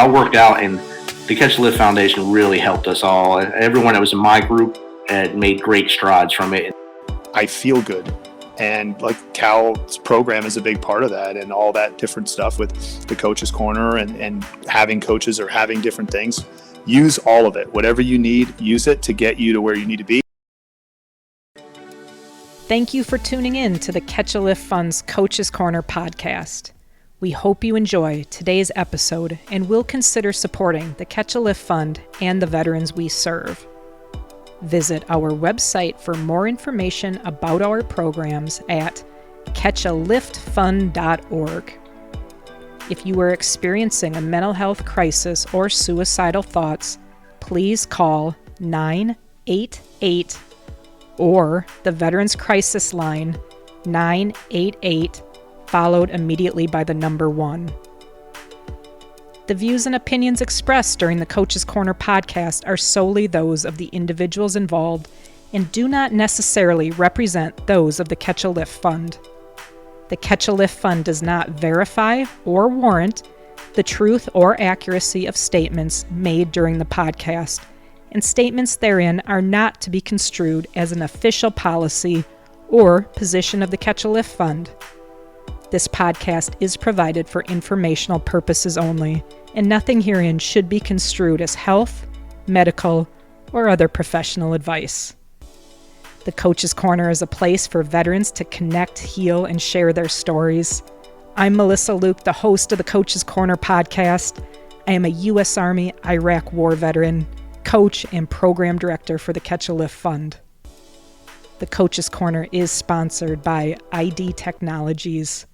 I worked out, and the Catch a Lift Foundation really helped us all. Everyone that was in my group had made great strides from it. I feel good. And like Cal's program is a big part of that, and all that different stuff with the Coach's Corner and having coaches or having different things. Use all of it. Whatever you need, use it to get you to where you need to be. Thank you for tuning in to the Catch a Lift Fund's Coach's Corner podcast. We hope you enjoy today's episode and will consider supporting the Catch a Lift Fund and the veterans we serve. Visit our website for more information about our programs at catchaliftfund.org. If you are experiencing a mental health crisis or suicidal thoughts, please call 988 or the Veterans Crisis Line 988, followed immediately by the number 1. The views and opinions expressed during the Coach's Corner podcast are solely those of the individuals involved and do not necessarily represent those of the Catch a Lift Fund. The Catch a Lift Fund does not verify or warrant the truth or accuracy of statements made during the podcast, and statements therein are not to be construed as an official policy or position of the Catch a Lift Fund. This podcast is provided for informational purposes only, and nothing herein should be construed as health, medical, or other professional advice. The Coach's Corner is a place for veterans to connect, heal, and share their stories. I'm Melissa Luke, the host of the Coach's Corner podcast. I am a U.S. Army Iraq War veteran, coach, and program director for the Catch a Lift Fund. The Coach's Corner is sponsored by ID Technologies.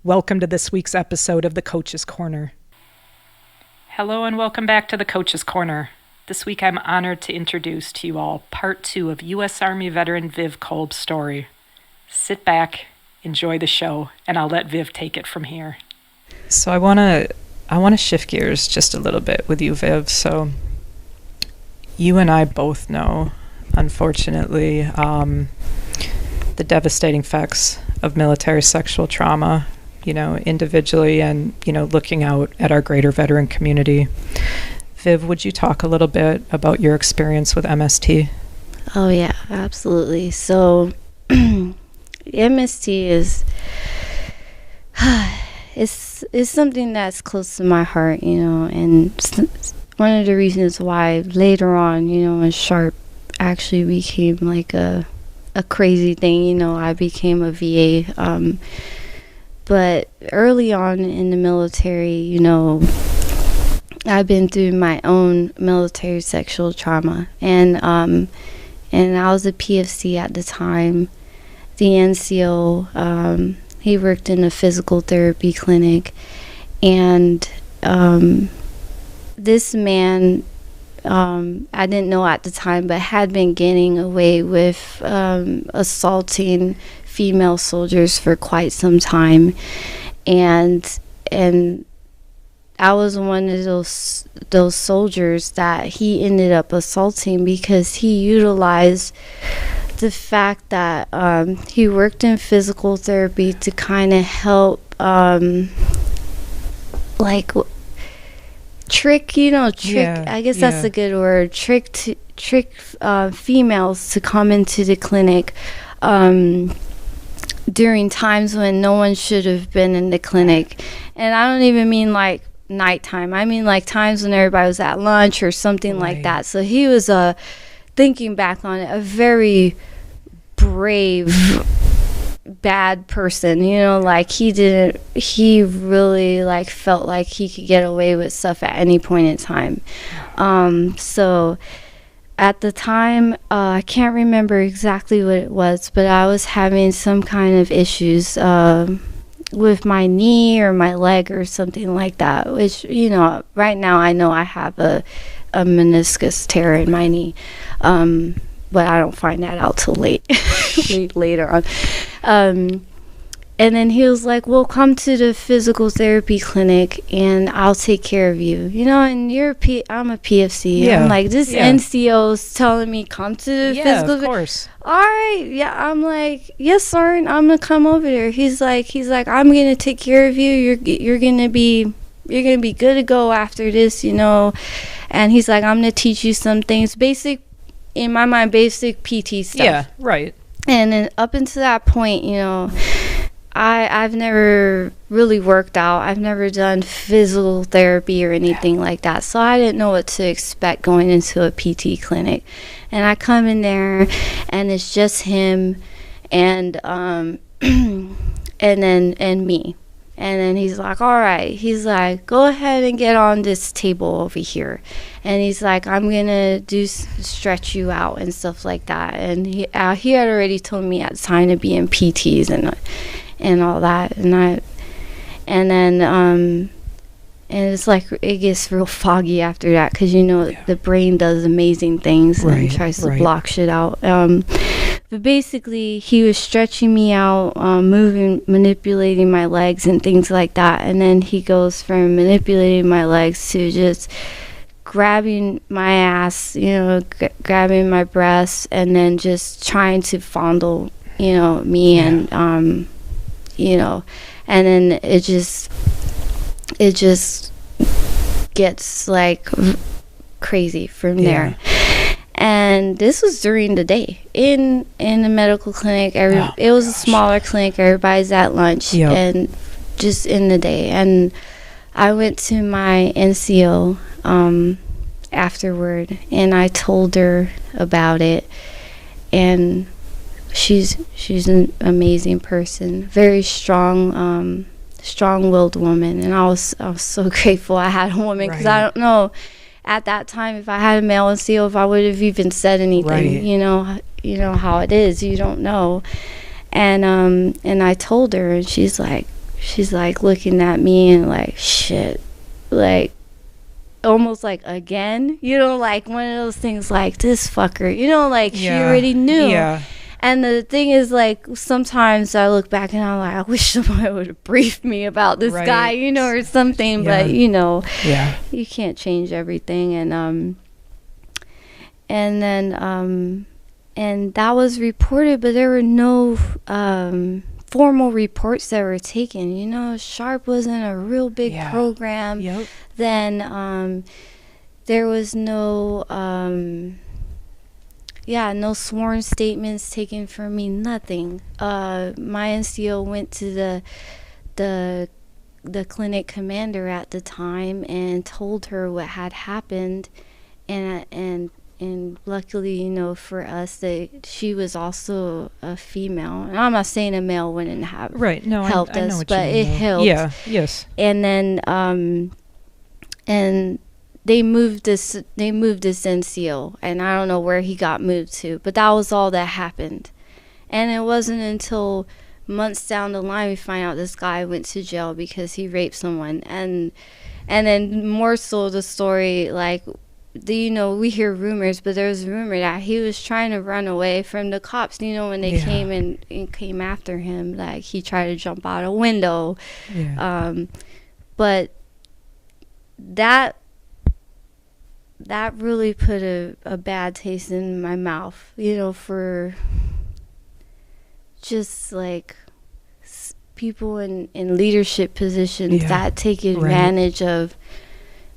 Welcome to this week's episode of the Coach's Corner. Hello and welcome back to the Coach's Corner. This week I'm honored to introduce to you all part 2 of U.S. Army veteran Viv Kolb's story. Sit back, enjoy the show, and I'll let Viv take it from here. So I want to shift gears just a little bit with you, Viv. So you and I both know, unfortunately, the devastating effects of military sexual trauma, individually and, looking out at our greater veteran community. Viv, would you talk a little bit about your experience with MST? Oh, yeah, absolutely. So MST is something that's close to my heart, and one of the reasons why later on, when SHARP actually became like a crazy thing, I became a VA. But early on in the military, I've been through my own military sexual trauma, and I was a PFC at the time. The NCO, he worked in a physical therapy clinic, and this man, I didn't know at the time, but had been getting away with assaulting female soldiers for quite some time, and I was one of those soldiers that he ended up assaulting because he utilized the fact that he worked in physical therapy to kind of help trick, I guess that's a good word, trick females to come into the clinic during times when no one should have been in the clinic. And I don't even mean like nighttime. I mean like times when everybody was at lunch or something like that. So he was thinking back on it, a very brave, bad person, he really felt like he could get away with stuff at any point in time. So at the time, I can't remember exactly what it was, but I was having some kind of issues with my knee or my leg or something like that, which, right now I know I have a meniscus tear in my knee. But I don't find that out till later on. And then he was like, well, come to the physical therapy clinic and I'll take care of you. And I'm a PFC. Yeah. I'm like, this NCO's telling me come to the physical therapy. Of course. All right. Yeah. I'm like, yes, sir. I'm going to come over there. He's like, I'm going to take care of you. You're going to be be good to go after this, you know. And he's like, I'm gonna teach you some things, basic, in my mind, basic PT stuff. Yeah, right. And then up until that point, you know, I've never really worked out. I've never done physical therapy or anything like that. So I didn't know what to expect going into a PT clinic. And I come in there and it's just him and and me. And then he's like, all right. He's like, go ahead and get on this table over here. And he's like, I'm going to stretch you out and stuff like that. And he had already told me at the time to be in PTs and all that. And it's like it gets real foggy after that, because, you know, the brain does amazing things and tries to block shit out. But basically, he was stretching me out, manipulating my legs and things like that. And then he goes from manipulating my legs to just grabbing my ass, you know, grabbing my breasts, and then just trying to fondle, you know, me and, you know, and then it just gets like crazy from there. And this was during the day in the medical clinic. It was a smaller clinic. Everybody's at lunch and just in the day. And I went to my NCO afterward, and I told her about it. And she's an amazing person, very strong, strong-willed woman. And I was so grateful I had a woman, because I don't know at that time if I had a male NCO if I would have even said anything. You know how it is, you don't know. And I told her, and she's like looking at me and like, shit, like almost like, again, you know, like one of those things like, this fucker, you know, like she already knew. And the thing is, like, sometimes I look back and I'm like, I wish somebody would have briefed me about this guy, you know, or something. But, you know, you can't change everything. And then that was reported, but there were no formal reports that were taken. You know, Sharp wasn't a real big program. Then there was no no sworn statements taken from me, nothing. My NCO went to the clinic commander at the time and told her what had happened, and luckily, you know, for us, that she was also a female. And I'm not saying a male wouldn't have helped us, but it helped. And then and they moved this NCO, and I don't know where he got moved to, but that was all that happened. And it wasn't until months down the line we find out this guy went to jail because he raped someone. And then more so the story, like, you know, we hear rumors, but there's a rumor that he was trying to run away from the cops, you know, when they came and came after him, like he tried to jump out a window. But that really put a bad taste in my mouth, you know, for just like people in leadership positions that take advantage of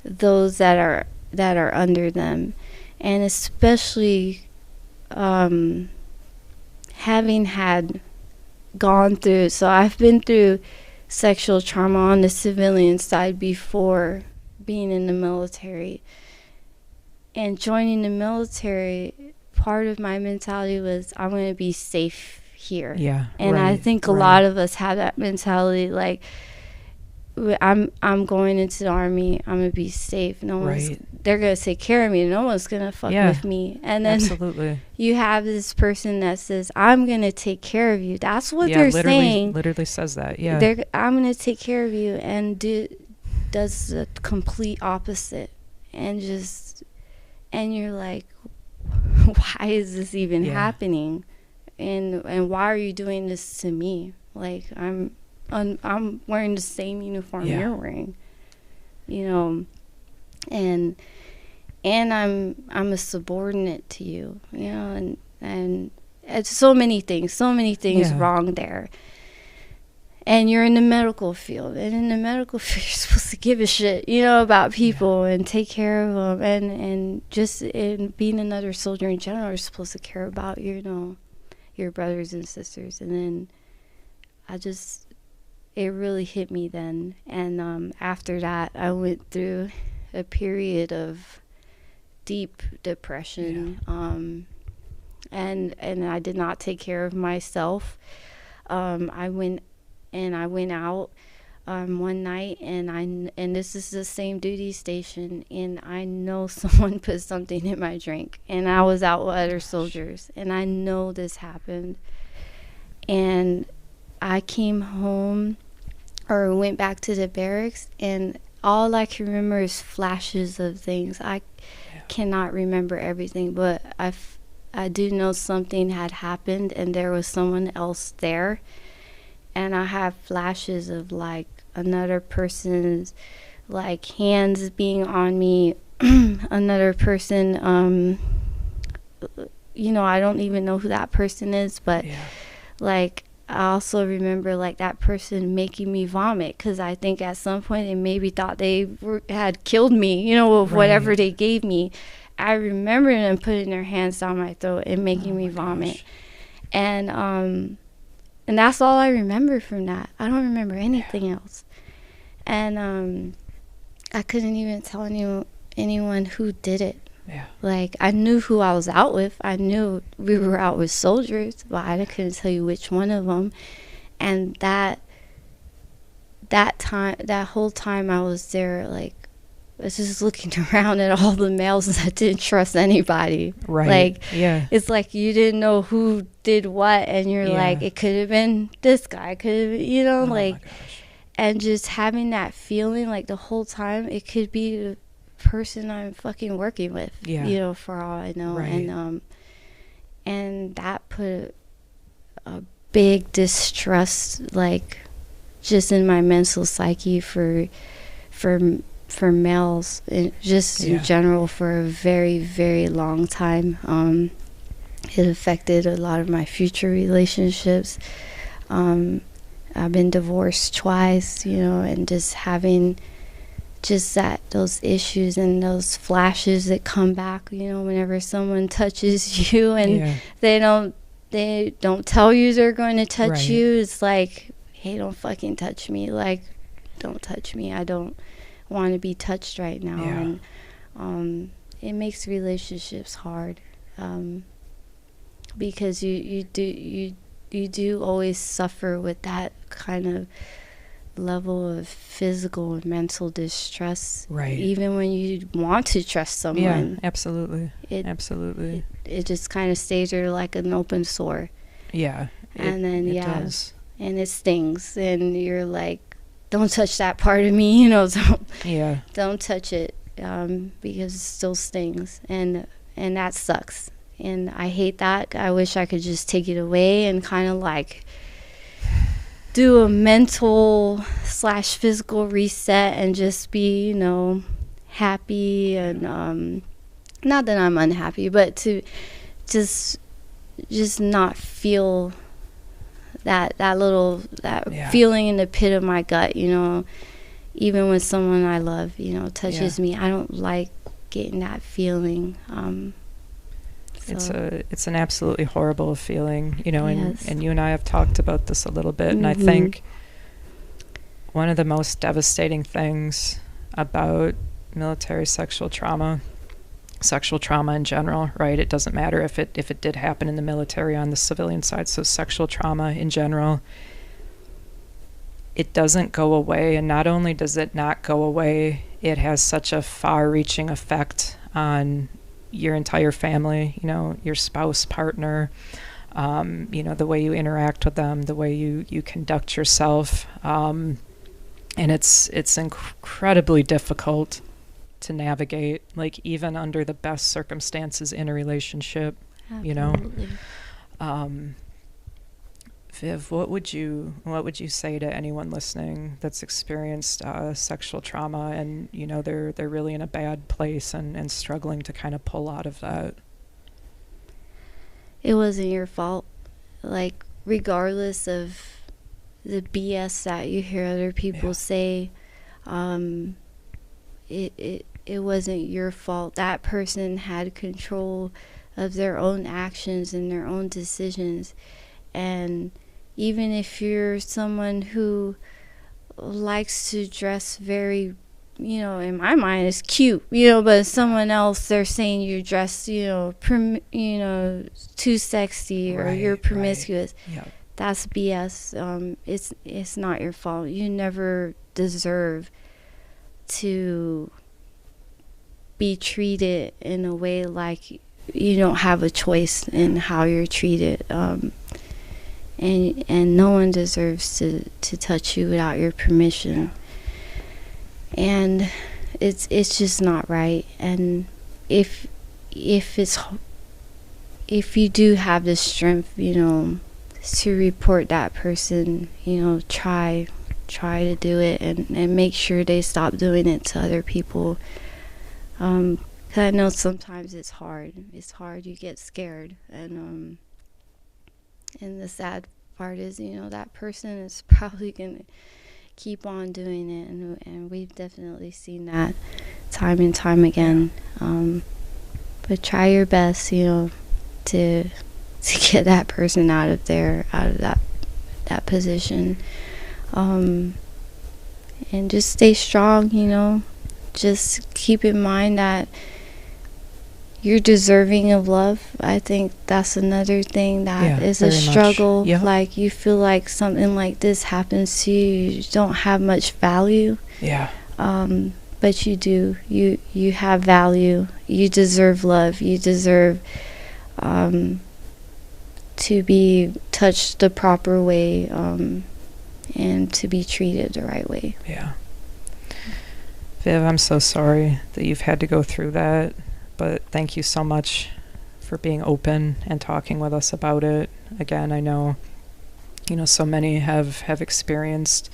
those that are under them. And especially having gone through, so I've been through sexual trauma on the civilian side before being in the military. And joining the military, part of my mentality was, I'm going to be safe here. And I think a lot of us have that mentality, like, I'm going into the Army, I'm going to be safe. They're going to take care of me. No one's going to fuck with me. And then you have this person that says, I'm going to take care of you. That's what they're saying. Literally says that. I'm going to take care of you, and does the complete opposite. And you're like, why is this even happening? And why are you doing this to me? Like, I'm wearing the same uniform you're wearing, you know, and I'm a subordinate to you, you know, and it's so many things wrong there. And you're in the medical field, and in the medical field you're supposed to give a shit, about people and take care of them, and just in being another soldier in general, you're supposed to care about your brothers and sisters. And then it really hit me then. And after that, I went through a period of deep depression. And I did not take care of myself. I went out one night, and this is the same duty station, and I know someone put something in my drink, and I was out with other soldiers, and I know this happened. And I came home, or went back to the barracks, and all I can remember is flashes of things. I cannot remember everything, but I do know something had happened, and there was someone else there. And I have flashes of like another person's like hands being on me, another person, I don't even know who that person is, but like I also remember like that person making me vomit, because I think at some point they maybe thought they had killed me, with whatever they gave me. I remember them putting their hands down my throat and making me vomit. And that's all I remember from that. I don't remember anything else. And I couldn't even tell anyone who did it. Like, I knew who I was out with. I knew we were out with soldiers, but I couldn't tell you which one of them. And that whole time I was there, like, I was just looking around at all the males, and I didn't trust anybody. Like, it's like you didn't know who did what, and you're like, it could have been this guy, could have been, and just having that feeling, like, the whole time, it could be the person I'm fucking working with, for all I know. And that put a big distrust, like, just in my mental psyche for males, just in general, for a very, very long time. It affected a lot of my future relationships. I've been divorced twice, and just having those issues and those flashes that come back, whenever someone touches you, and they don't tell you they're going to touch you. It's like, hey, don't fucking touch me. Like, don't touch me. I don't want to be touched right now. And it makes relationships hard, because you do always suffer with that kind of level of physical and mental distress, even when you want to trust someone. Absolutely. It just kind of stays there like an open sore, and then it does. And it stings, and you're like, don't touch that part of me, don't touch it, because it still stings, and that sucks, and I hate that. I wish I could just take it away and kind of like do a mental / physical reset and just be, happy, and not that I'm unhappy, but to just not feel that feeling in the pit of my gut, even when someone I love, touches me. I don't like getting that feeling. It's an absolutely horrible feeling, and you and I have talked about this a little bit, and I think one of the most devastating things about military sexual trauma in general, right? It doesn't matter if it did happen in the military on the civilian side. So sexual trauma in general, it doesn't go away. And not only does it not go away, it has such a far-reaching effect on your entire family, your spouse, partner, the way you interact with them, the way you conduct yourself. And it's incredibly difficult to navigate, like, even under the best circumstances in a relationship. Absolutely. Viv, what would you say to anyone listening that's experienced sexual trauma, and they're really in a bad place and struggling to kind of pull out of that? It wasn't your fault. Like, regardless of the BS that you hear other people say. It wasn't your fault. That person had control of their own actions and their own decisions. And even if you're someone who likes to dress very, in my mind is cute, but someone else, they're saying you dress, too sexy, or you're promiscuous. Right. Yeah. That's BS. It's not your fault. You never deserve to be treated in a way like you don't have a choice in how you're treated. And no one deserves to touch you without your permission. And it's just not right. And if you do have the strength, to report that person, try to do it, and make sure they stop doing it to other people. 'Cause I know sometimes it's hard. You get scared, and the sad part is, that person is probably gonna keep on doing it, and we've definitely seen that time and time again. But try your best, to get that person out of that position, and just stay strong. Just keep in mind that you're deserving of love. I think that's another thing that is a struggle. Yep. Like, you feel like something like this happens to you, you don't have much value. Yeah. But you do. You have value. You deserve love. You deserve to be touched the proper way, and to be treated the right way. Yeah. Viv, I'm so sorry that you've had to go through that, but thank you so much for being open and talking with us about it. Again, I know, so many have experienced,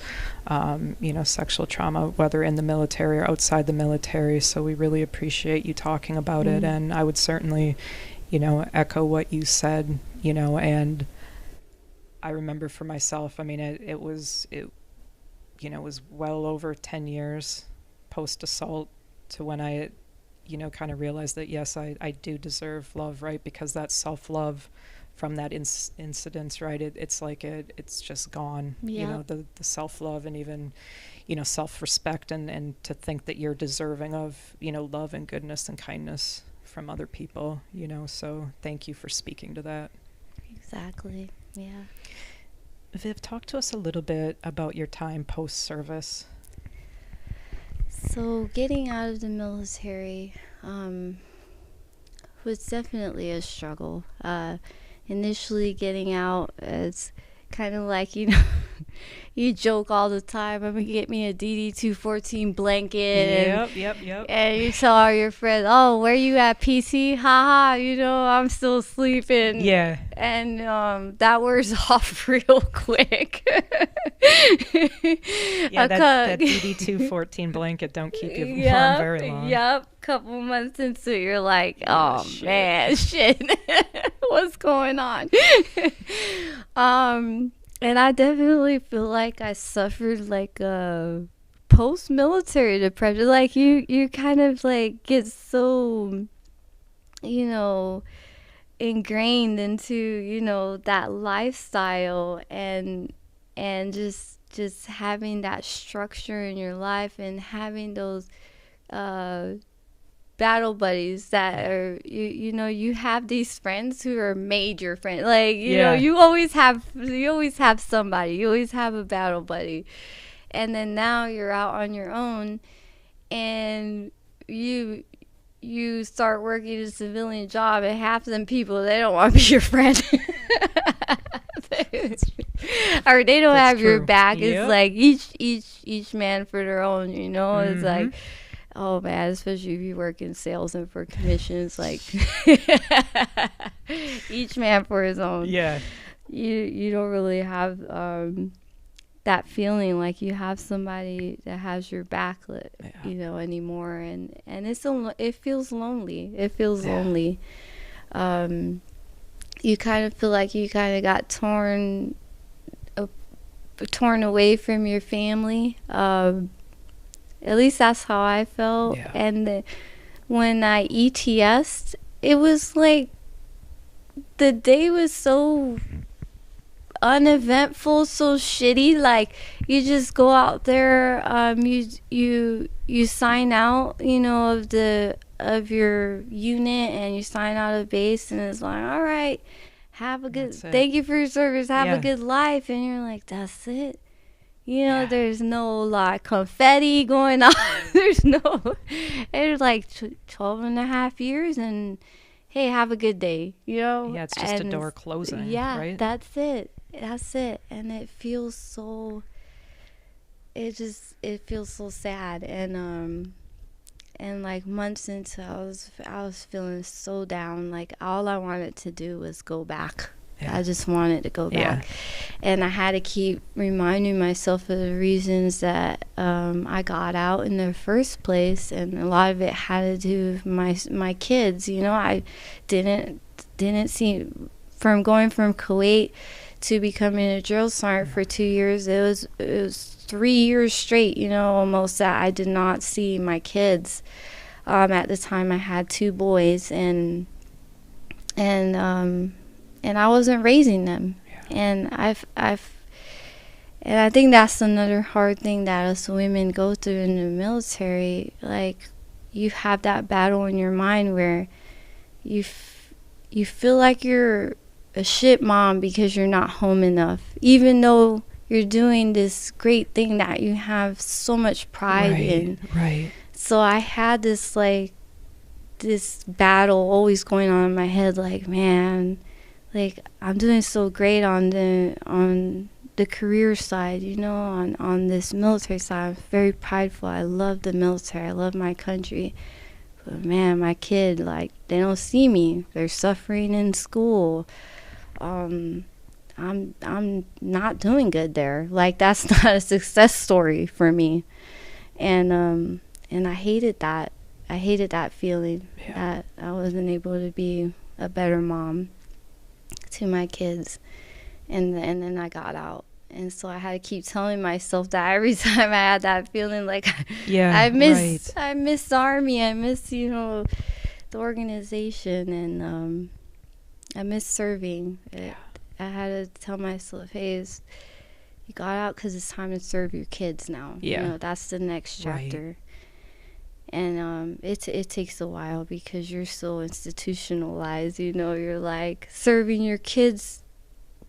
sexual trauma, whether in the military or outside the military, so we really appreciate you talking about it, and I would certainly, echo what you said, and I remember for myself, it was well over 10 years post-assault to when I, kind of realized that, yes, I do deserve love, right? Because that self-love from that incident, right? It's like it's just gone, the self-love and even, self-respect and to think that you're deserving of, love and goodness and kindness from other people, so thank you for speaking to that. Exactly, yeah. Viv, talk to us a little bit about your time post-service. So getting out of the military was definitely a struggle. Initially getting out, it's kind of like, you joke all the time, I'm going to get me a DD-214 blanket. Yep. And you tell all your friends, oh, where you at, PC? Haha, I'm still sleeping. Yeah. And that wears off real quick. Yeah, that DD-214 blanket don't keep you warm very long. Yep. Couple months into it, you're like, oh, man, shit. What's going on? And I definitely feel like I suffered like a post-military depression. Like you kind of like get so, ingrained into, that lifestyle and just having that structure in your life and having those battle buddies that are you have these friends who are major friends, like you always have somebody, you always have a battle buddy, and then now you're out on your own and you start working a civilian job, and half of them people, they don't want to be your friend. Or they don't have your back. It's like each man for their own, It's like, oh man, especially if you work in sales and for commissions, like each man for his own. Yeah. You don't really have that feeling like you have somebody that has your back, anymore, and it feels lonely. Lonely. You kind of feel like you kind of got torn torn away from your family. At least that's how I felt. Yeah. And when I ETS'd, it was like the day was so uneventful, so shitty. Like, you just go out there, you sign out, of your unit, and you sign out of base, and it's like, all right, thank you for your service, have a good life. And you're like, that's it. There's no like confetti going on. There's no, it's like 12 and a half years, and hey, have a good day, Yeah, it's just a door closing. Yeah, right? That's it. And it feels so, it feels so sad. And like months into, I was feeling so down. Like, all I wanted to do was go back. Yeah. I just wanted to go back. And I had to keep reminding myself of the reasons that I got out in the first place, and a lot of it had to do with my kids. I didn't see, from going from Kuwait to becoming a drill sergeant for 2 years, it was 3 years straight, almost, that I did not see my kids. At the time I had 2 boys, and I wasn't raising them. And and I think that's another hard thing that us women go through in the military. Like, you have that battle in your mind where you feel like you're a shit mom because you're not home enough, even though you're doing this great thing that you have so much pride in. Right. So I had this battle always going on in my head, like, man, like, I'm doing so great on the career side, on this military side. I'm very prideful. I love the military. I love my country. But man, my kid, like, they don't see me. They're suffering in school. I'm not doing good there. Like, that's not a success story for me. And I hated that. I hated that feeling that I wasn't able to be a better mom to my kids. And then I got out. And so I had to keep telling myself that every time I had that feeling, like, I miss the Army, I miss, the organization, and I miss serving. I had to tell myself, hey, you got out because it's time to serve your kids now. That's the next chapter. Right. And it takes a while because you're so institutionalized. You're like, serving your kids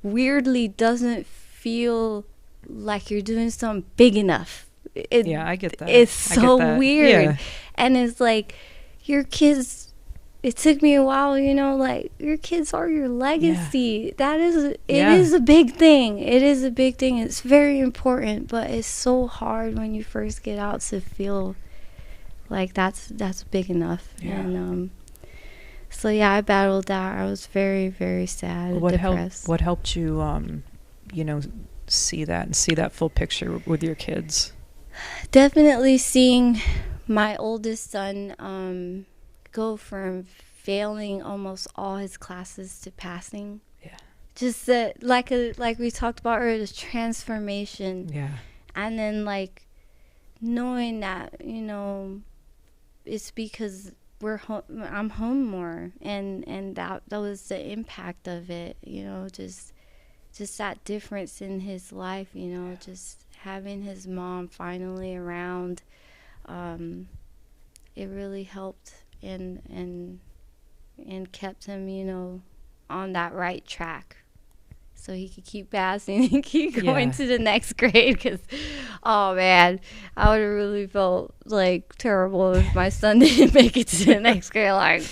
weirdly doesn't feel like you're doing something big enough. I get that. It's so weird. And it's like, your kids, it took me a while, like, your kids are your legacy. It is a big thing. It is a big thing. It's very important, but it's so hard when you first get out to feel like that's big enough. And so I battled that. I was very, very sad and depressed. What helped you see that full picture with your kids? Definitely seeing my oldest son go from failing almost all his classes to passing. Just that, like we talked about earlier, the transformation. And then, like, knowing that, it's because I'm home more, and that was the impact of it, just that difference in his life, just having his mom finally around. It really helped and kept him, on that right track, so he could keep passing and keep going to the next grade. Because, oh man, I would have really felt like terrible if my son didn't make it to the next grade. Like,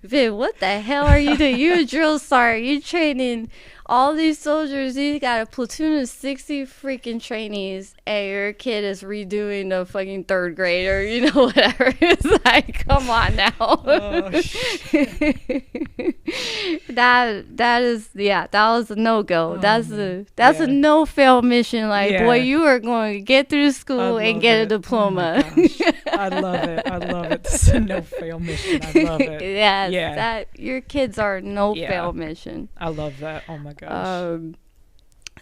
Viv, what the hell are you doing? You're a drill sergeant. You're training all these soldiers. You got a platoon of 60 freaking trainees, and your kid is redoing the fucking third grade, or whatever. It's like, come on now. Oh, shit. that was a no-go. That's a no-fail mission. Like, boy, you are going to get through school and get a diploma. Oh I love it. This is a no-fail mission. I love it. Yes, that your kids are no-fail mission. I love that. Oh my gosh.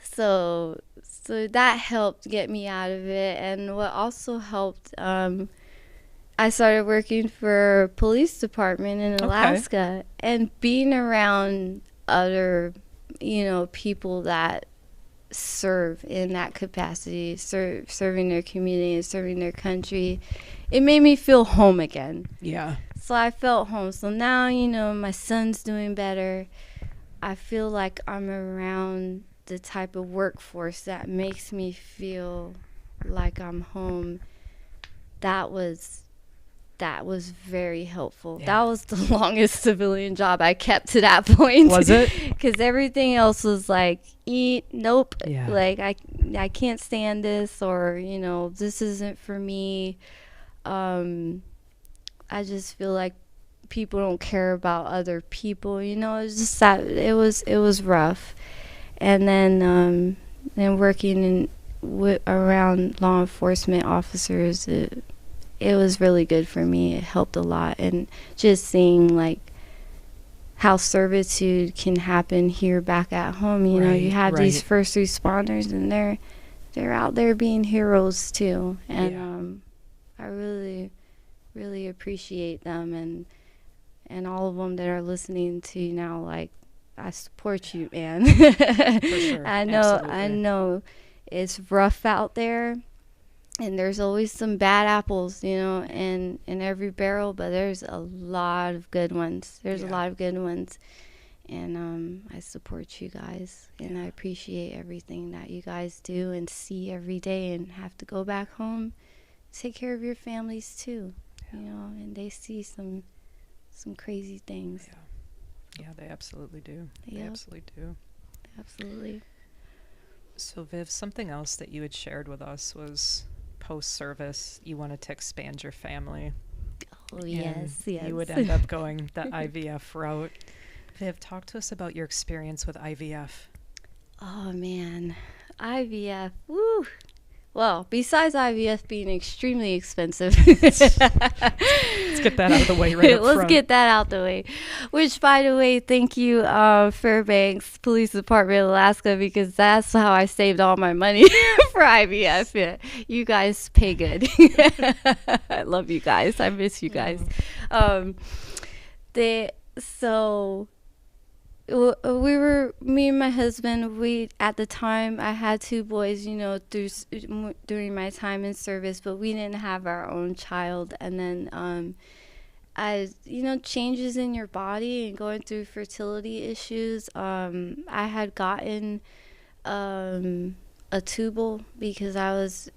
so that helped get me out of it. And what also helped, I started working for a police department in Alaska, and being around other, people that serve in that capacity, serving their community and serving their country, it made me feel home again. Yeah. So I felt home. So now, my son's doing better. I feel like I'm around the type of workforce that makes me feel like I'm home. That was very helpful. Yeah. That was the longest civilian job I kept to that point. Was it? Because everything else was like, nope. Yeah. Like, I can't stand this, or, this isn't for me. I just feel like people don't care about other people. It's just that it was rough. And then working around law enforcement officers, it was really good for me. It helped a lot. And just seeing like how servitude can happen here back at home. You have these first responders, and they're out there being heroes too. And I really, really appreciate them, and all of them that are listening to you now. Like, I support you, man. For sure. I know it's rough out there. And there's always some bad apples, in every barrel, but there's a lot of good ones. There's a lot of good ones. And I support you guys, and I appreciate everything that you guys do and see every day, and have to go back home, take care of your families too, and they see some crazy things. Yeah, they absolutely do. Yep. They absolutely do. Absolutely. So Viv, something else that you had shared with us was post-service, you wanted to expand your family. Oh, yes. You would end up going the IVF route. Viv, talk to us about your experience with IVF. Oh, man. IVF. Woo. Well, besides IVF being extremely expensive. Let's get that out of the way right up front. Let's get that out the way. Which, by the way, thank you, Fairbanks Police Department, Alaska, because that's how I saved all my money for IVF. Yeah. You guys pay good. I love you guys. I miss you guys. Me and my husband, at the time, I had 2 boys, during my time in service, but we didn't have our own child. And then, changes in your body and going through fertility issues, I had gotten a tubal because I was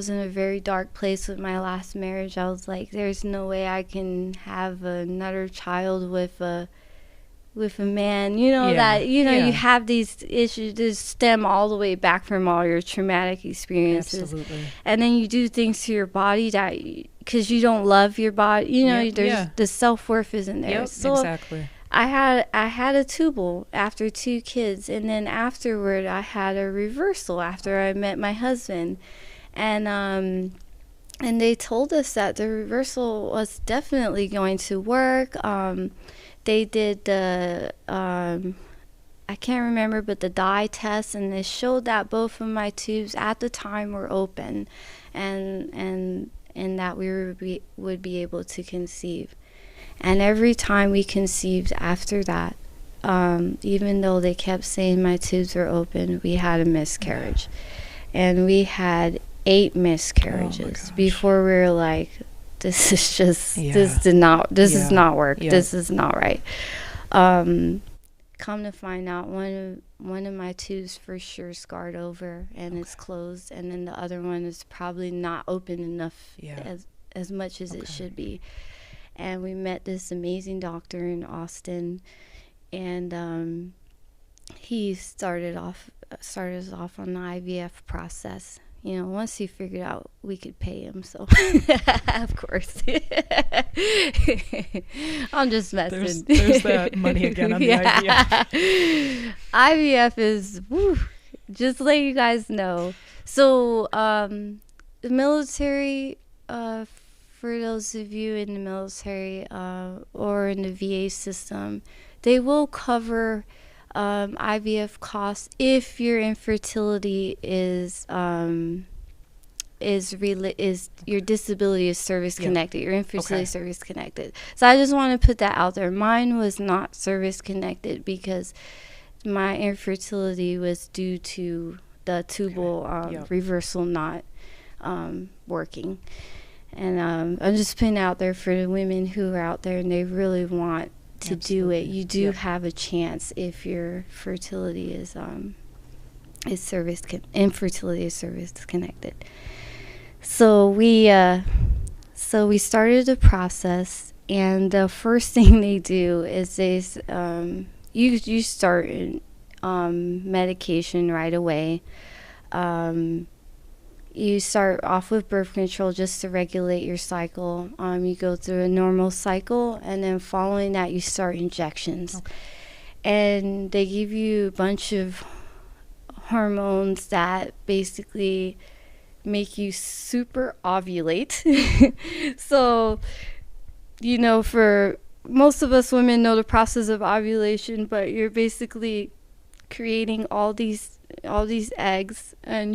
in a very dark place with my last marriage. I was like, there's no way I can have another child with a man, you have these issues that stem all the way back from all your traumatic experiences. Absolutely. And then you do things to your body that, because you don't love your body, the self-worth isn't there. Yep, so exactly. I had a tubal after 2 kids, and then afterward I had a reversal after I met my husband. And they told us that the reversal was definitely going to work. They did the, I can't remember, but the dye test, and it showed that both of my tubes at the time were open, and that we would be able to conceive. And every time we conceived after that, even though they kept saying my tubes were open, we had a miscarriage. And we had 8 miscarriages before we were like, this is just, this is not work. Yeah. This is not right. Come to find out, one of my tubes for sure scarred over, and it's closed, and then the other one is probably not open enough as much as it should be. And we met this amazing doctor in Austin, and he started us off on the IVF process. Once he figured out we could pay him, so of course. I'm just messing. There's that money again on the IVF. IVF is, just to let you guys know. So the military, for those of you in the military or in the VA system, they will cover IVF costs if your infertility is your disability is service connected, your infertility is service connected. So I just want to put that out there. Mine was not service connected because my infertility was due to the tubal reversal not working. And I'm just putting out there for the women who are out there and they really want to do it. You do have a chance if your fertility is infertility is service connected. So we started the process, and the first thing they do is you start medication right away. You start off with birth control just to regulate your cycle. You go through a normal cycle, and then following that, you start injections. Okay. And they give you a bunch of hormones that basically make you super ovulate. So, for most of us women know the process of ovulation, but you're basically creating all these eggs, and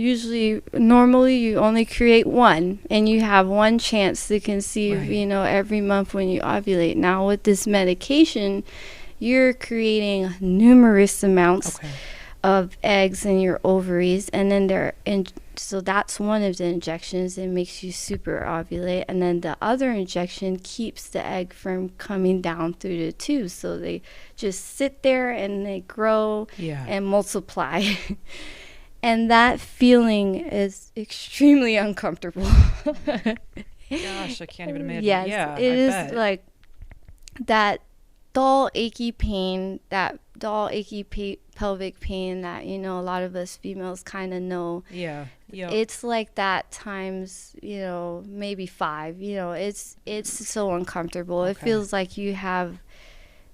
normally you only create one, and you have one chance to conceive every month when you ovulate. Now with this medication, you're creating numerous amounts of eggs in your ovaries, and then so that's one of the injections. It makes you super ovulate, and then the other injection keeps the egg from coming down through the tube, so they just sit there and they grow and multiply. And that feeling is extremely uncomfortable. Gosh, I can't even imagine. Yes, it is like that dull, achy pain, pelvic pain that a lot of us females kind of know. It's like that times maybe 5. It's so uncomfortable. It feels like you have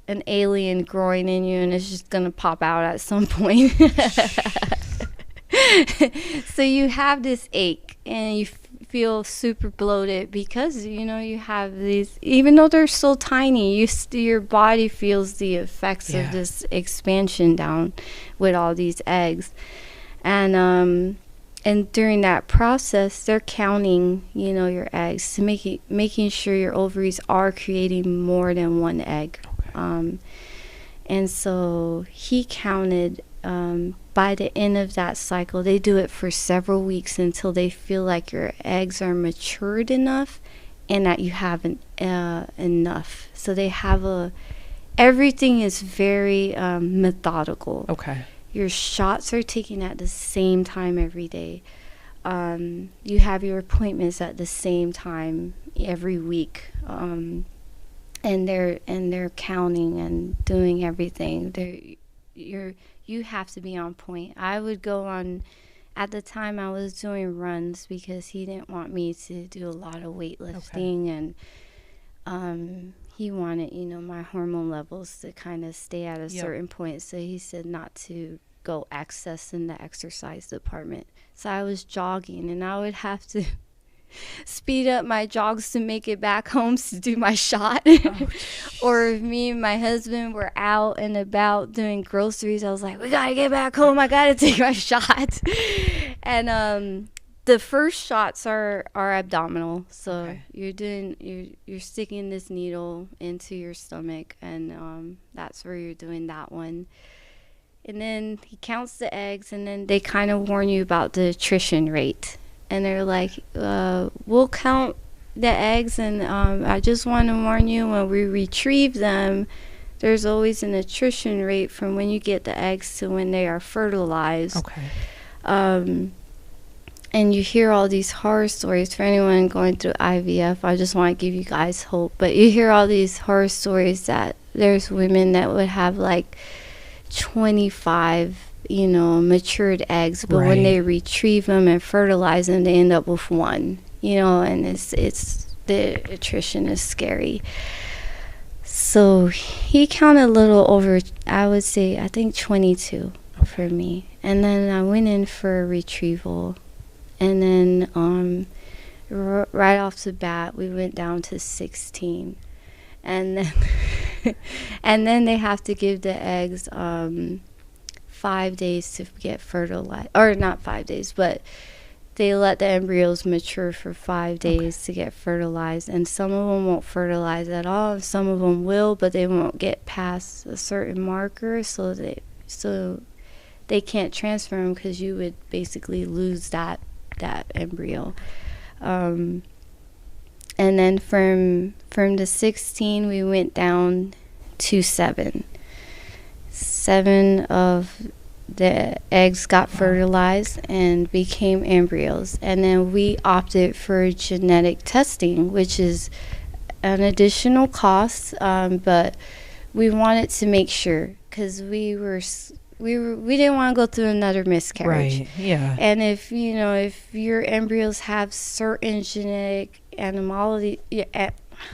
an alien growing in you and it's just gonna pop out at some point. So you have this ache and you feel super bloated because you have these, even though they're so tiny, your body feels the effects of this expansion down with all these eggs. And during that process, they're counting your eggs to making sure your ovaries are creating more than one egg. And so he counted, by the end of that cycle, they do it for several weeks until they feel like your eggs are matured enough and that you have enough. So they have everything is very methodical. Your shots are taken at the same time every day. You have your appointments at the same time every week. And they're counting and doing everything. You have to be on point. I would go on, at the time I was doing runs because he didn't want me to do a lot of weightlifting, and he wanted, my hormone levels to kind of stay at a certain point. So he said not to go excess in the exercise department. So I was jogging, and I would have to speed up my jogs to make it back home to do my shot. Or if me and my husband were out and about doing groceries, I was like, we gotta get back home, I gotta take my shot. And the first shots are abdominal, so you're sticking this needle into your stomach, and that's where you're doing that one. And then he counts the eggs, and then they kind of warn you about the attrition rate. And they're like, we'll count the eggs, and I just want to warn you, when we retrieve them, there's always an attrition rate from when you get the eggs to when they are fertilized. And you hear all these horror stories. For anyone going through IVF, I just want to give you guys hope. But you hear all these horror stories that there's women that would have like 25 matured eggs, but when they retrieve them and fertilize them, they end up with 1, and it's the attrition is scary. So he counted a little over, I would say, I think 22 for me. And then I went in for a retrieval, and then right off the bat, we went down to 16. And then and then they have to give the eggs 5 days to get fertilized, or not 5 days, but they let the embryos mature for 5 days to get fertilized, and some of them won't fertilize at all, and some of them will, but they won't get past a certain marker, so they can't transfer them because you would basically lose that embryo. And then from the 16, we went down to 7. 7 of the eggs got fertilized and became embryos. And then we opted for genetic testing, which is an additional cost, but we wanted to make sure, because we didn't want to go through another miscarriage. Right. Yeah. And if your embryos have certain genetic abnormality,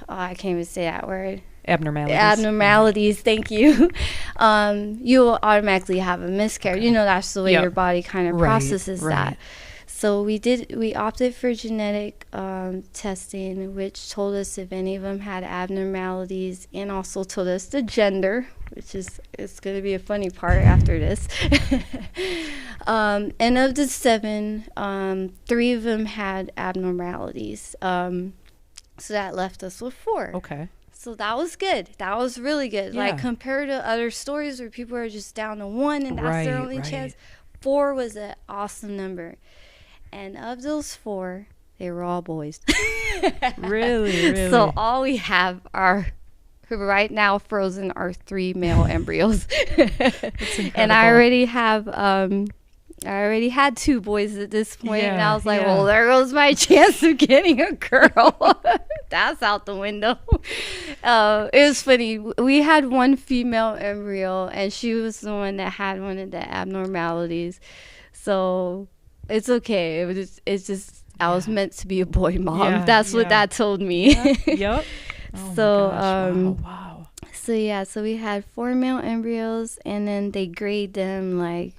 I can't even say that word. Abnormalities, thank you. You will automatically have a miscarriage. That's the way your body kind of processes that. So we opted for genetic testing, which told us if any of them had abnormalities, and also told us the gender, which it's going to be a funny part after this. And of the 7, 3 of them had abnormalities. So that left us with 4. Okay. So that was good. That was really good. Yeah. Like, compared to other stories where people are just down to 1 and that's their only chance, 4 was an awesome number. And of those 4, they were all boys. Really? So all we have are, right now, frozen are 3 male embryos. And I already had 2 boys at this point, and I was like, well, there goes my chance of getting a girl. That's out the window. It was funny. We had 1 female embryo, and she was the one that had one of the abnormalities. So it's okay. It's just I was meant to be a boy mom. That's what that told me. Yep. Oh So my gosh. Wow. So we had 4 male embryos, and then they grade them like,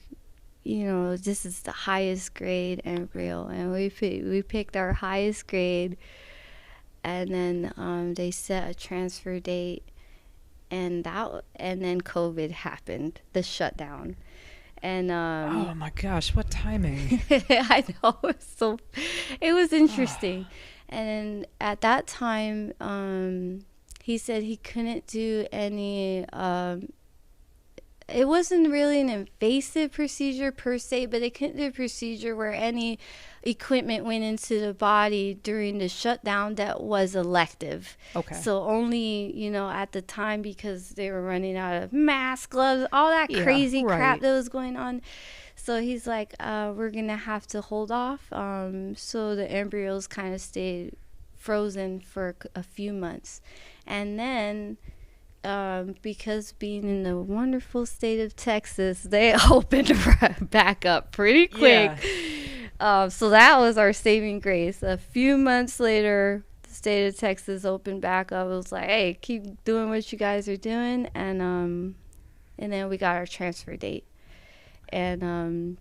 this is the highest grade embryo, and we picked our highest grade, and then they set a transfer date, and then COVID happened, the shutdown, and oh my gosh, what timing! I know, it was interesting, and at that time, he said he couldn't do any. It wasn't really an invasive procedure per se, but they couldn't do a procedure where any equipment went into the body during the shutdown that was elective. Okay. So only, at the time, because they were running out of masks, gloves, all that crazy crap that was going on. So he's like, we're going to have to hold off. So the embryos kind of stayed frozen for a few months. And then, because being in the wonderful state of Texas, they opened back up pretty quick. So that was our saving grace. A few months later, the state of Texas opened back up. It was like, hey, keep doing what you guys are doing, and then we got our transfer date, and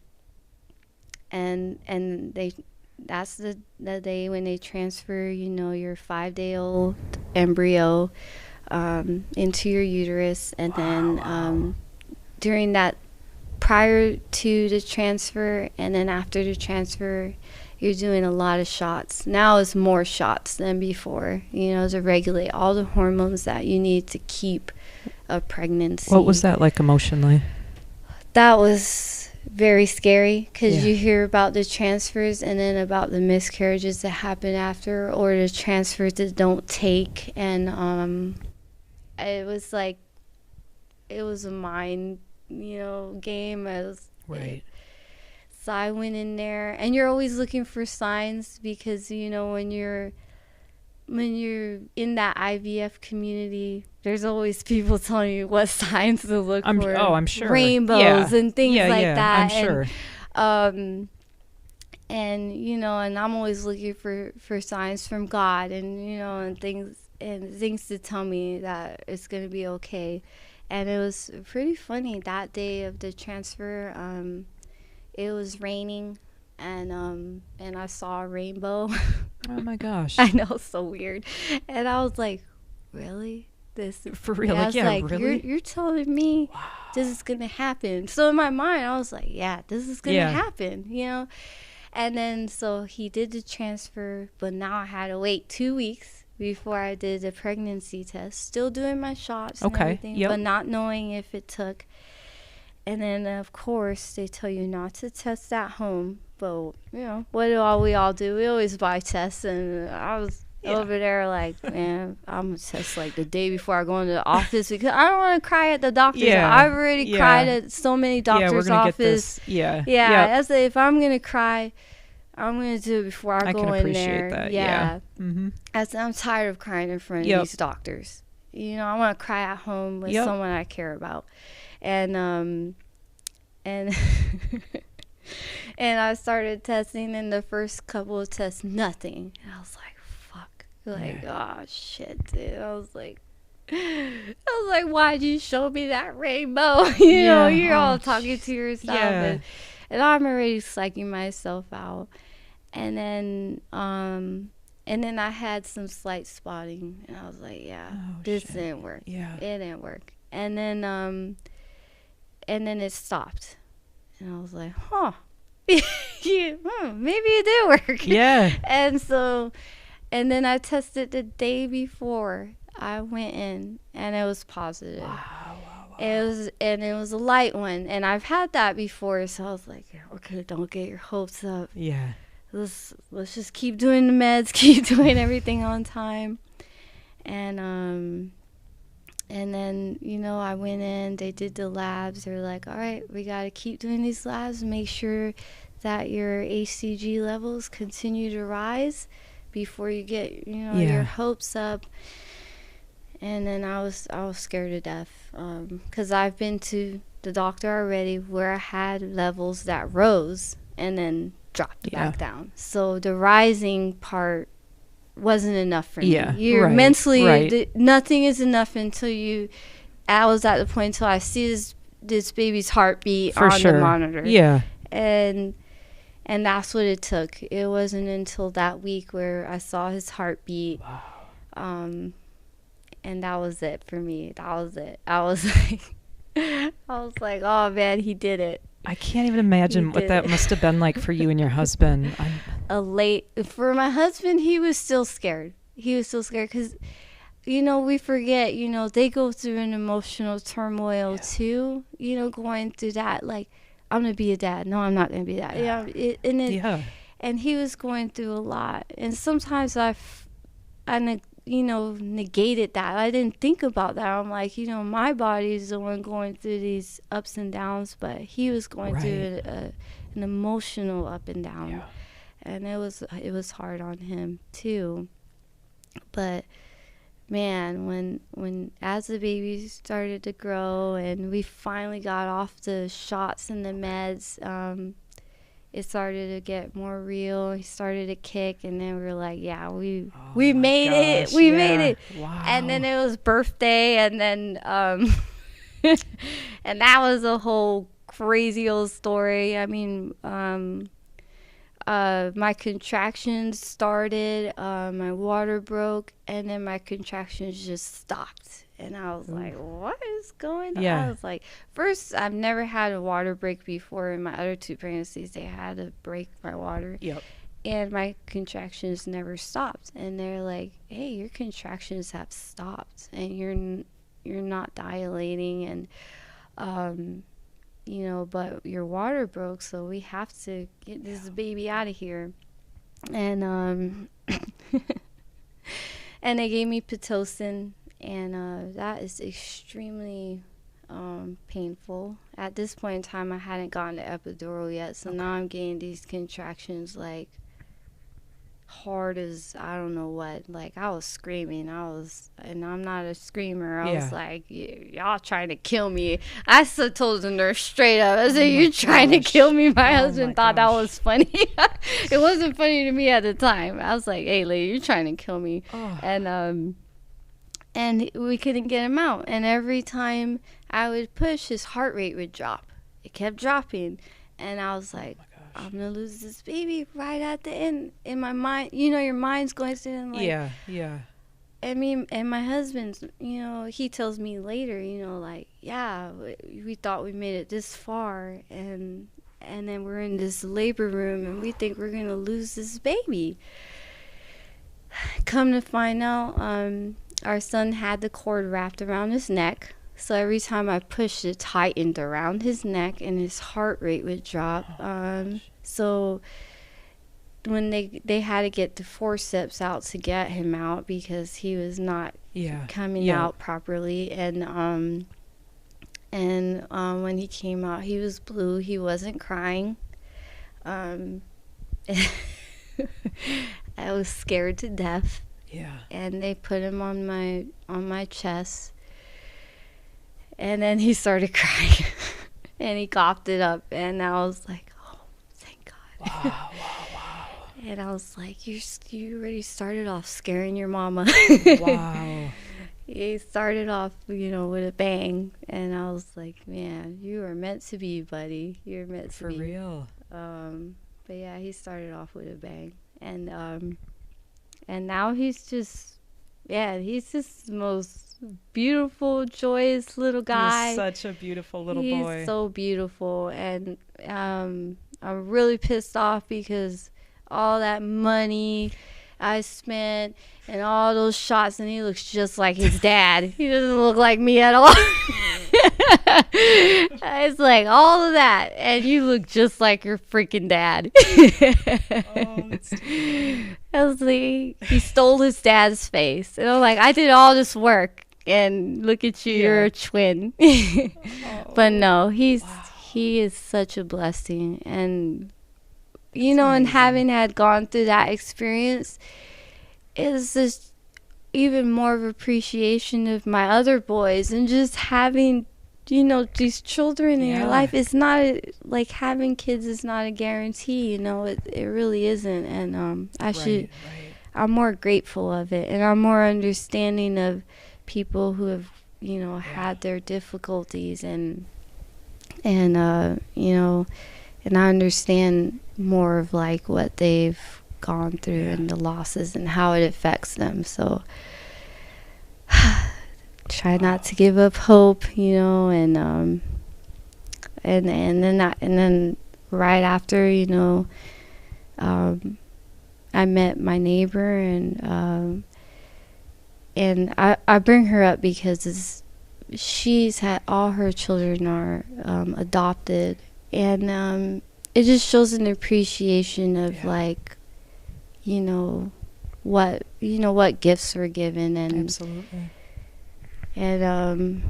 that's the day when they transfer, your 5-day-old embryo into your uterus, and then during that, prior to the transfer and then after the transfer, you're doing a lot of shots. Now it's more shots than before, to regulate all the hormones that you need to keep a pregnancy. What was that like emotionally? That was very scary, because you hear about the transfers and then about the miscarriages that happen after, or the transfers that don't take, and it was like, it was a mind, game. So I went in there, and you're always looking for signs, because when you're in that IVF community, there's always people telling you what signs to look for. I'm sure. Rainbows and things like that. I'm sure. And I'm always looking for signs from God, and things to tell me that it's going to be okay. And it was pretty funny that day of the transfer. It was raining, and I saw a rainbow. Oh my gosh. I know, so weird. And I was like, really? this. For real? I Like, was yeah, like, really? you're telling me this is gonna happen. So in my mind, I was like, yeah, this is gonna happen, you know. And then so he did the transfer, but now I had to wait 2 weeks before I did the pregnancy test. Still doing my shots and everything, but not knowing if it took. And then of course they tell you not to test at home, but you know what do we all do? We always buy tests, and I was over there like, man, I'm gonna test like the day before I go into the office because I don't want to cry at the doctor's. I've already cried at so many doctors' office. I say if I'm gonna cry, I'm gonna do it before I go in there. That. I'm tired of crying in front of these doctors. You know, I want to cry at home with someone I care about. And and I started testing, and the first couple of tests, nothing. And I was like, fuck. Like, oh shit, dude. I was like, why'd you show me that rainbow? You know, you're all talking to yourself, and I'm already psyching myself out. And then I had some slight spotting, and I was like, this didn't work. It didn't work. And then it stopped, and I was like, maybe it did work. And then I tested the day before I went in, and it was positive. It was a light one, and I've had that before, so I was like, okay, don't get your hopes up. Let's just keep doing the meds, keep doing everything on time. And then, you know, I went in, they did the labs. They're like, all right, we got to keep doing these labs, make sure that your HCG levels continue to rise before you get, you know, your hopes up. And then I was scared to death because I've been to the doctor already where I had levels that rose and then dropped back down. So the rising part wasn't enough for me. You're mentally nothing is enough until I was at the point until I see this baby's heartbeat on the monitor. And that's what it took. It wasn't until that week where I saw his heartbeat. And that was it for me. That was it. I was like, oh man, he did it. I can't even imagine what that must have been like for you and your husband. For my husband, he was still scared. He was still scared because, you know, we forget, you know, they go through an emotional turmoil too, you know, going through that, like, I'm going to be a dad. No, I'm not going to be that. And he was going through a lot. And sometimes I negated that. I didn't think about that. I'm like, you know, my body is the one going through these ups and downs, but he was going through an emotional up and down. And it was hard on him too. But man, when as the baby started to grow and we finally got off the shots and the meds, it started to get more real. He started to kick, and then we were like, we made it. We made it. Wow. And then it was birthday, and then and that was a whole crazy old story. I mean, my contractions started, my water broke, and then my contractions just stopped. And I was like, what is going on? I was like, first, I've never had a water break before. In my other 2 pregnancies, they had to break my water. And my contractions never stopped. And they're like, hey, your contractions have stopped, and you're not dilating, and you know, but your water broke, so we have to get this baby out of here. And and they gave me Pitocin, and that is extremely painful. At this point in time, I hadn't gotten the epidural yet, so now I'm getting these contractions like hard as I don't know what. Like, I was screaming. And I'm not a screamer. I was like, y'all trying to kill me. I told the nurse straight up, I said, you're trying to kill me. My husband thought that was funny. It wasn't funny to me at the time. I was like, hey, lady, you're trying to kill me. And we couldn't get him out. And every time I would push, his heart rate would drop. It kept dropping. And I was like, I'm going to lose this baby right at the end. In my mind, you know, your mind's going through and like, I mean, and my husband's, he tells me later, like, yeah, we thought we made it this far, and then we're in this labor room, and we think we're gonna lose this baby. Come to find out, our son had the cord wrapped around his neck. So every time I pushed, it tightened around his neck, and his heart rate would drop. So when they had to get the forceps out to get him out because he was not coming out properly, and when he came out, he was blue. He wasn't crying. I was scared to death. Yeah. And they put him on my chest, and then he started crying, and he coughed it up, and I was like, oh, thank God. Wow. And I was like, you already started off scaring your mama. Wow. He started off, with a bang, and I was like, man, you are meant to be, buddy. You're meant to be. For real. But yeah, he started off with a bang, and now he's just the most beautiful, joyous little guy. He's such a beautiful little boy. He's so beautiful, and I'm really pissed off because all that money I spent and all those shots, and he looks just like his dad. He doesn't look like me at all. It's like all of that, and you look just like your freaking dad. Oh, that's I was like, he stole his dad's face, and I'm like, I did all this work, and look at you, you're a twin. But no, he is such a blessing, and and having had gone through that experience is just even more of appreciation of my other boys, and just having these children in your life. It's not like having kids is not a guarantee, it really isn't, and I'm more grateful of it, and I'm more understanding of people who have had their difficulties, and and I understand more of like what they've gone through and the losses and how it affects them. So try not to give up hope, and then right after, I met my neighbor, and I bring her up because she's had all her children are adopted. And it just shows an appreciation of like, what gifts were given, and absolutely. And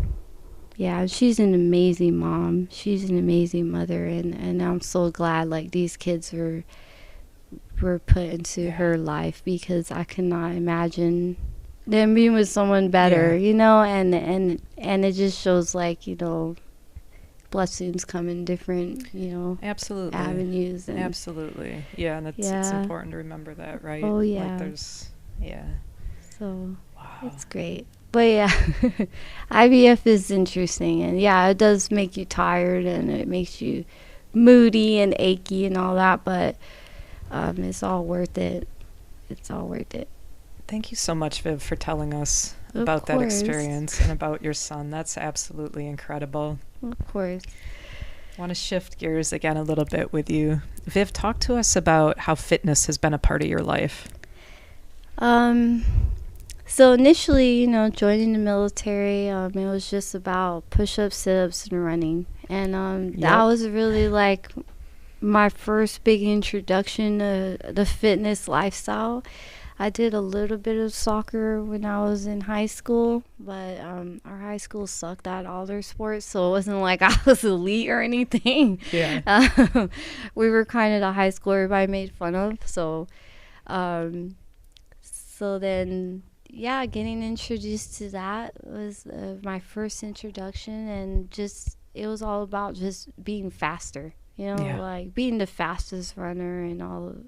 she's an amazing mom. She's an amazing mother, and I'm so glad like these kids were put into her life, because I cannot imagine them being with someone better, and it just shows like, blessings come in different, absolutely avenues. And absolutely. Yeah, and it's important to remember that, right? Oh, yeah. Like there's, So, wow. It's great. But yeah, IVF is interesting, and it does make you tired, and it makes you moody and achy and all that, but it's all worth it. It's all worth it. Thank you so much, Viv, for telling us about that experience and about your son. That's absolutely incredible. Of course. I want to shift gears again a little bit with you. Viv, talk to us about how fitness has been a part of your life. So initially, joining the military, it was just about push-ups, sit-ups, and running. And that was really like my first big introduction to the fitness lifestyle. I did a little bit of soccer when I was in high school, but our high school sucked at all their sports, so it wasn't like I was elite or anything. Yeah. We were kind of the high school everybody made fun of. So then, getting introduced to that was my first introduction, and it was all about just being faster, like being the fastest runner and all of.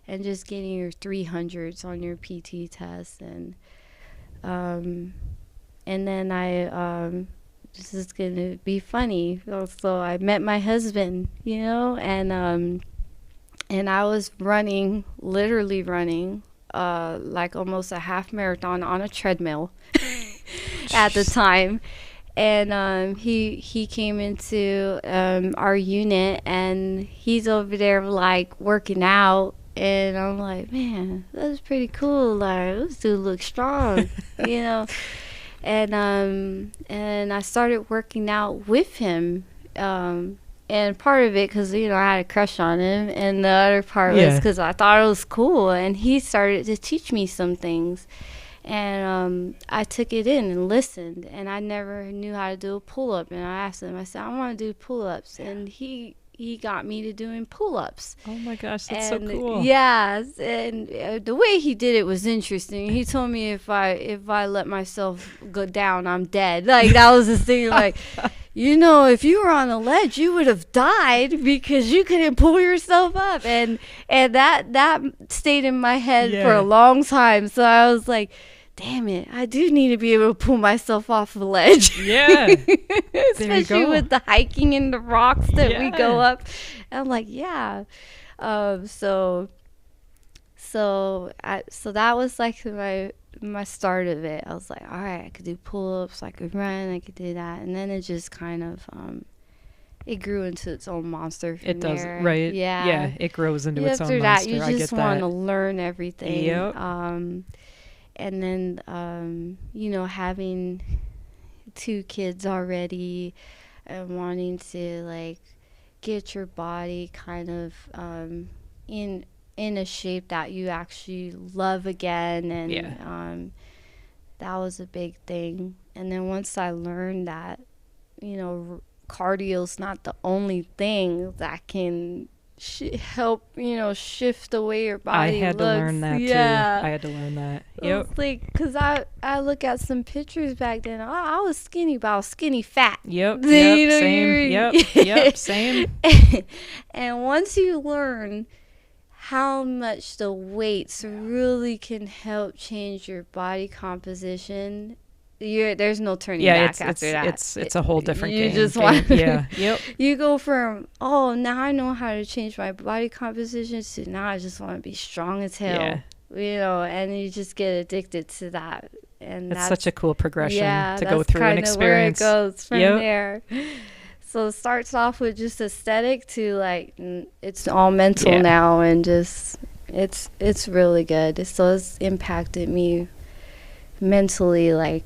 And just getting your 300s on your PT test, and then this is gonna be funny. So I met my husband, and I was literally running like almost a half marathon on a treadmill at the time. And he came into our unit, and he's over there like working out, and I'm like, man, that's pretty cool. Like, this dude looks strong, you know. And I started working out with him. And part of it because, I had a crush on him, and the other part was because I thought it was cool, and he started to teach me some things. And I took it in and listened, and I never knew how to do a pull-up. And I asked him, I said, I want to do pull-ups. And he got me to doing pull-ups. Oh my gosh, that's so cool. Yes, and the way he did it was interesting. He told me if I let myself go down, I'm dead. Like, that was his thing. Like, if you were on the ledge, you would have died because you couldn't pull yourself up. And that stayed in my head for a long time. So I was like, damn it, I do need to be able to pull myself off the ledge. Yeah. Especially with the hiking and the rocks that we go up. I'm like, yeah. So that was like my start of it. I was like, all right, I could do pull-ups, I could run, I could do that. And then it just kind of it grew into its own monster from it does there. Right. Yeah, it grows into its own after monster. that, you just want to learn everything. Yep. And then having 2 kids already, and wanting to like get your body kind of in a shape that you actually love again, and that was a big thing. And then once I learned that cardio's not the only thing that can help shift the way your body looks. I had to learn that too. I had to learn that. Yep. It's like, because I look at some pictures back then. I was skinny, but I was skinny fat. Yep. Same. Yep. Same. And once you learn how much the weights really can help change your body composition, there's no turning back after that. It's a whole different game. You just want Yep. You go from, now I know how to change my body composition, to now I just want to be strong as hell. And you just get addicted to that. And it's such a cool progression to go that's through an experience. Where it goes from there. So it starts off with just aesthetic to like it's all mental now, and just it's really good. So it's impacted me mentally like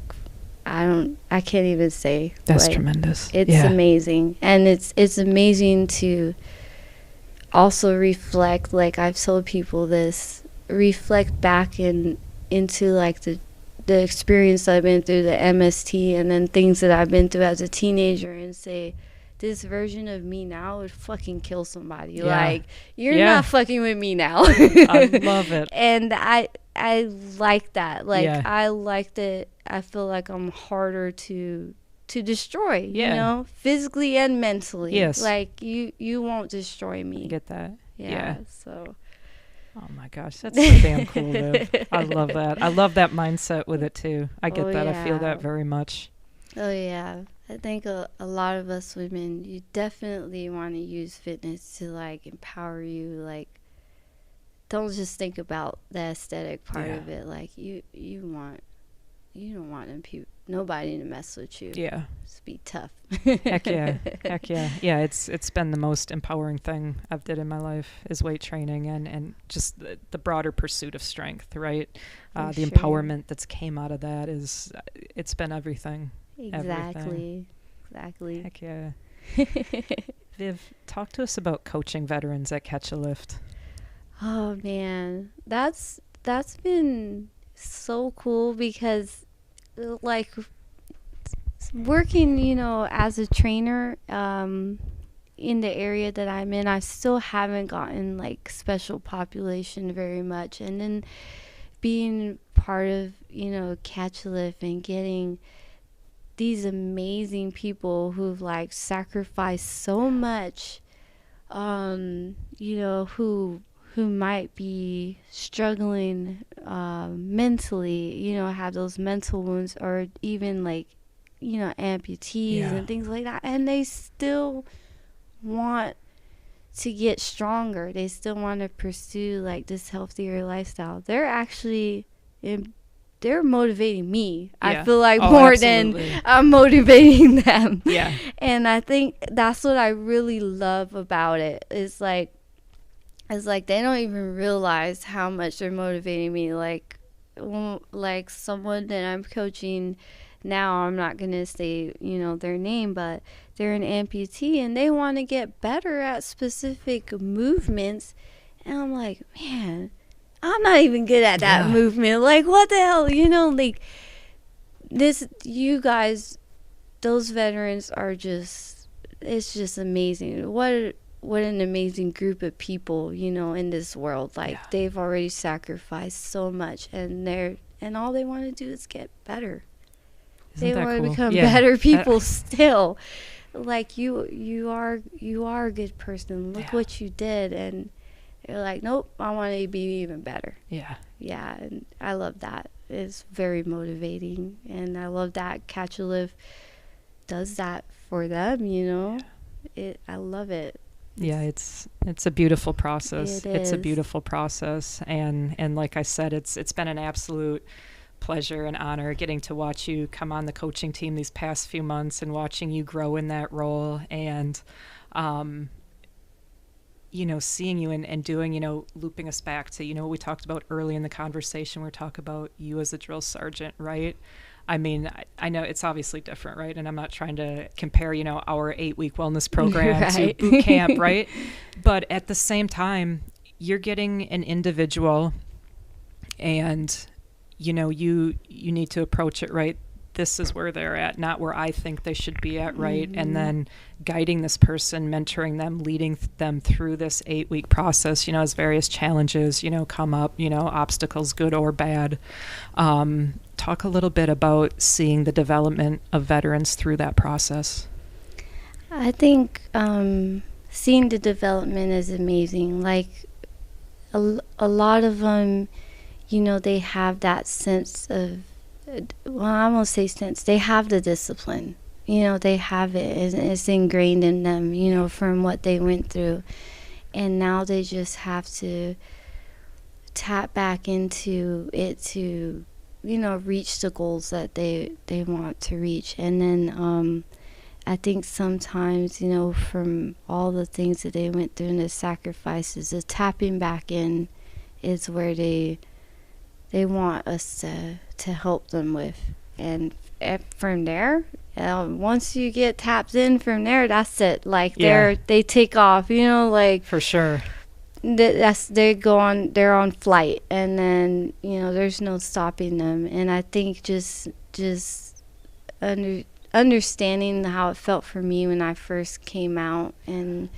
I can't even say. That's tremendous. It's amazing. And it's amazing to also reflect, like I've told people this, reflect back into like the experience I've been through, the MST, and then things that I've been through as a teenager, and say, this version of me now would fucking kill somebody. Like, you're not fucking with me now. I love it. And I like that. Like, I like that. I feel like I'm harder to destroy, physically and mentally. Yes. Like, you won't destroy me. I get that. Yeah. So. Oh my gosh, that's so damn cool, Viv. I love that. I love that mindset with it too. I get that. I feel that very much. Oh yeah. I think a lot of us women, you definitely want to use fitness to like empower you. Like, don't just think about the aesthetic part of it. Like, you don't want nobody to mess with you. Yeah. Just be tough. Heck yeah. Yeah, it's been the most empowering thing I've did in my life is weight training and just the broader pursuit of strength, right? The empowerment that's came out of that it's been everything. Exactly. Heck yeah. Viv, talk to us about coaching veterans at Catch a Lift. Oh man, that's been so cool because like working, as a trainer in the area that I'm in, I still haven't gotten like special population very much, and then being part of Catch a Lift and getting these amazing people who've like sacrificed so much, who might be struggling mentally, have those mental wounds, or even like, amputees and things like that. And they still want to get stronger. They still want to pursue like this healthier lifestyle. They're actually they're motivating me. Yeah. I feel like Oh, more absolutely. than I'm motivating them. Yeah. And I think that's what I really love about it. It's like they don't even realize how much they're motivating me. Like someone that I'm coaching now, I'm not going to say, their name, but they're an amputee and they want to get better at specific movements. And I'm like, man, I'm not even good at that movement. Like, what the hell? Like, you guys, those veterans are just, it's just amazing. What an amazing group of people, in this world. Like, they've already sacrificed so much, and all they want to do is get better. They want to become better people still. Like, you are a good person. Look what you did. And they're like, nope, I want to be even better. Yeah, and I love that. It's very motivating, and I love that Catch a Lift does that for them. I love it. Yeah, it's a beautiful process. It's a beautiful process, and like I said, it's been an absolute pleasure and honor getting to watch you come on the coaching team these past few months and watching you grow in that role, and seeing you and doing, looping us back to, what we talked about early in the conversation. We're talking about you as a drill sergeant, right? I mean, I know it's obviously different, right? And I'm not trying to compare, our 8-week wellness program to boot camp, right? But at the same time, you're getting an individual, and, you need to approach it, right? This is where they're at, not where I think they should be at, right? Mm-hmm. And then guiding this person, mentoring them, leading them through this 8-week process, as various challenges, come up, obstacles, good or bad. Talk a little bit about seeing the development of veterans through that process. I think seeing the development is amazing. Like, a lot of them, they have that sense of, well, I won't say sense, they have the discipline. They have it. It's ingrained in them, from what they went through. And now they just have to tap back into it to, reach the goals that they want to reach. And then I think sometimes, from all the things that they went through and the sacrifices, the tapping back in is where they want us to help them with. And from there, once you get tapped in from there, that's it. Like, they take off, like, for sure. They're on flight, and then there's no stopping them. And I think just understanding how it felt for me when I first came out, and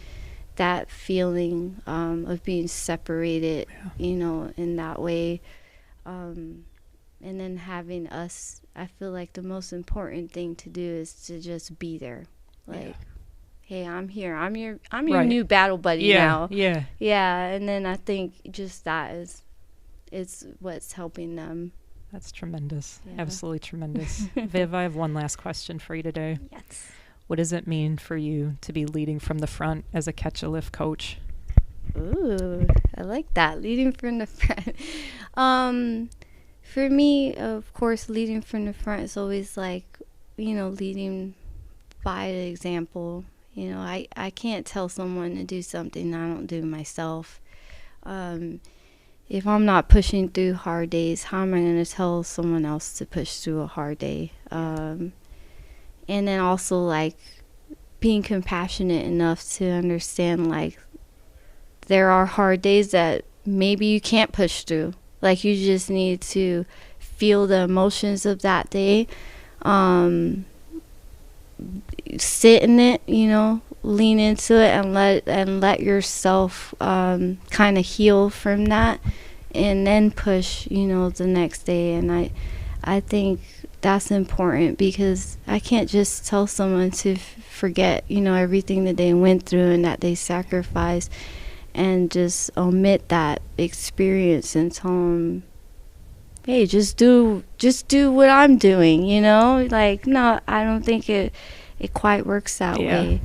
that feeling of being separated, in that way. And then having us, I feel like the most important thing to do is to just be there. Like, hey, I'm here. I'm your new battle buddy now. Yeah. And then I think just that is what's helping them. That's tremendous. Yeah. Absolutely tremendous. Viv, I have one last question for you today. Yes. What does it mean for you to be leading from the front as a Catch a Lift coach? Ooh, I like that. Leading from the front. For me, of course, leading from the front is always like, leading by the example. I can't tell someone to do something I don't do myself. If I'm not pushing through hard days, how am I going to tell someone else to push through a hard day? And then also, like, being compassionate enough to understand, like, there are hard days that maybe you can't push through. Like, you just need to feel the emotions of that day, sit in it, lean into it, and let yourself kind of heal from that, and then push, the next day. And I think that's important, because I can't just tell someone to forget, everything that they went through and that they sacrificed, and just omit that experience and tell them, hey, just do what I'm doing, Like, no, I don't think it quite works that way.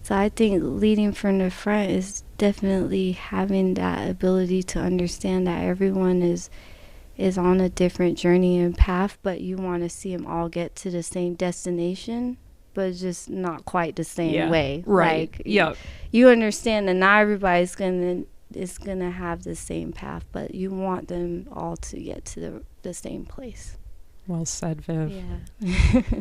So I think leading from the front is definitely having that ability to understand that everyone is on a different journey and path, but you want to see them all get to the same destination, but just not quite the same way. Right. Like, Yeah. you understand that not everybody's is gonna have the same path, but you want them all to get to the same place. Well said, Viv. Yeah.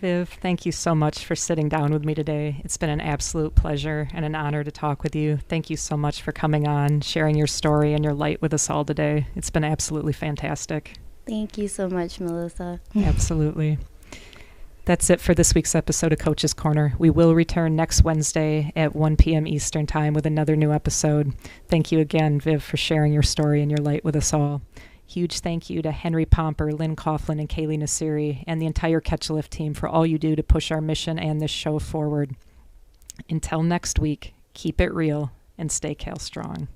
Viv, thank you so much for sitting down with me today. It's been an absolute pleasure and an honor to talk with you. Thank you so much for coming on, sharing your story and your light with us all today. It's been absolutely fantastic. Thank you so much, Melissa. Absolutely. That's it for this week's episode of Coach's Corner. We will return next Wednesday at 1 p.m. Eastern Time with another new episode. Thank you again, Viv, for sharing your story and your light with us all. Huge thank you to Henry Pomper, Lynn Coughlin, and Kaylee Nasiri, and the entire Catch a Lift team for all you do to push our mission and this show forward. Until next week, keep it real and stay Cal strong.